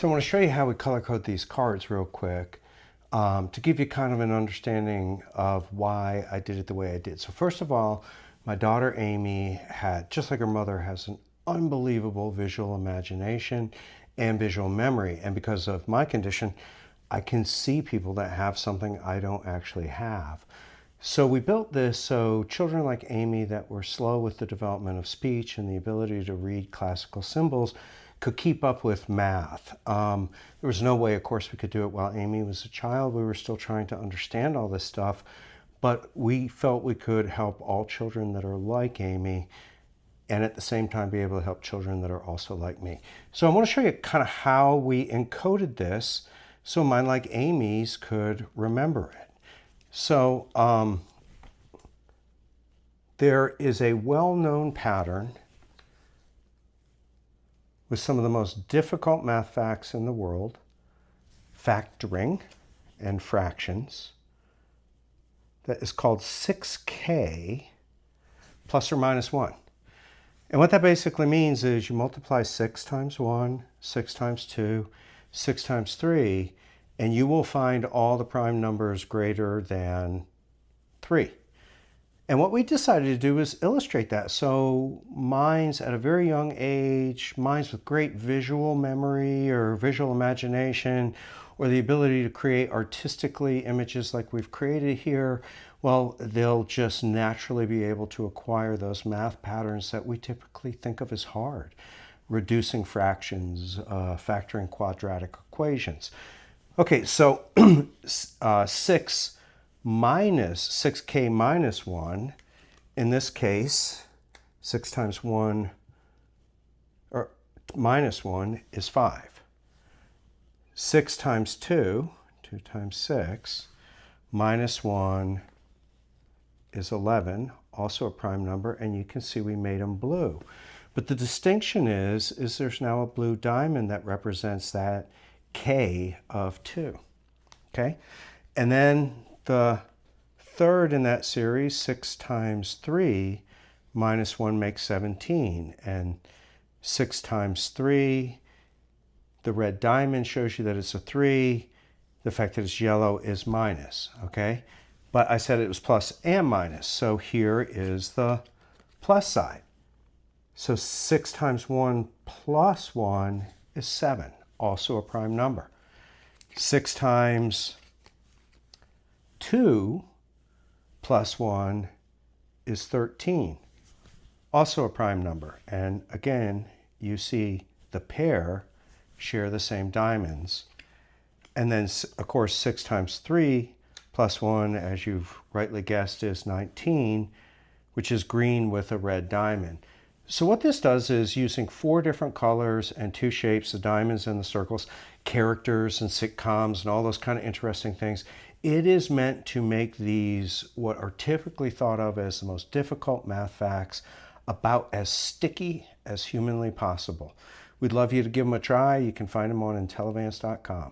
So I want to show you how we color code these cards real quick to give you kind of an understanding of why I did it the way I did. So first of all, my daughter Amy had, just like her mother, has an unbelievable visual imagination and visual memory. And because of my condition, I can see people that have something I don't actually have. So we built this so children like Amy that were slow with the development of speech and the ability to read classical symbols could keep up with math. There was no way, of course, we could do it while Amy was a child. We were still trying to understand all this stuff, but we felt we could help all children that are like Amy and at the same time be able to help children that are also like me. So I want to show you kind of how we encoded this so mine like Amy's could remember it. So there is a well-known pattern with some of the most difficult math facts in the world, factoring and fractions, that is called 6k plus or minus 1. And what that basically means is you multiply 6 times 1, 6 times 2, 6 times 3, and you will find all the prime numbers greater than 3. And what we decided to do is illustrate that. So minds at a very young age, minds with great visual memory or visual imagination, or the ability to create artistically images like we've created here, well, they'll just naturally be able to acquire those math patterns that we typically think of as hard. Reducing fractions, factoring quadratic equations. Okay, so 6k minus 1, in this case, 6 times 1 or minus 1 is 5. 6 times 2, 2 times 6, minus 1 is 11, also a prime number, and you can see we made them blue. But the distinction is there's now a blue diamond that represents that k of 2, okay? And then the third in that series, 6 times 3 minus 1 makes 17. And 6 times 3, the red diamond shows you that it's a 3. The fact that it's yellow is minus, okay? But I said it was plus and minus, so here is the plus side. So 6 times 1 plus 1 is 7, also a prime number. 6 times 2 plus 1 is 13, also a prime number. And again, you see the pair share the same diamonds. And then, of course, 6 times 3 plus 1, as you've rightly guessed, is 19, which is green with a red diamond. So what this does is, using 4 different colors and 2 shapes, the diamonds and the circles, characters and sitcoms and all those kind of interesting things, it is meant to make these what are typically thought of as the most difficult math facts about as sticky as humanly possible. We'd love you to give them a try. You can find them on Intellivance.com.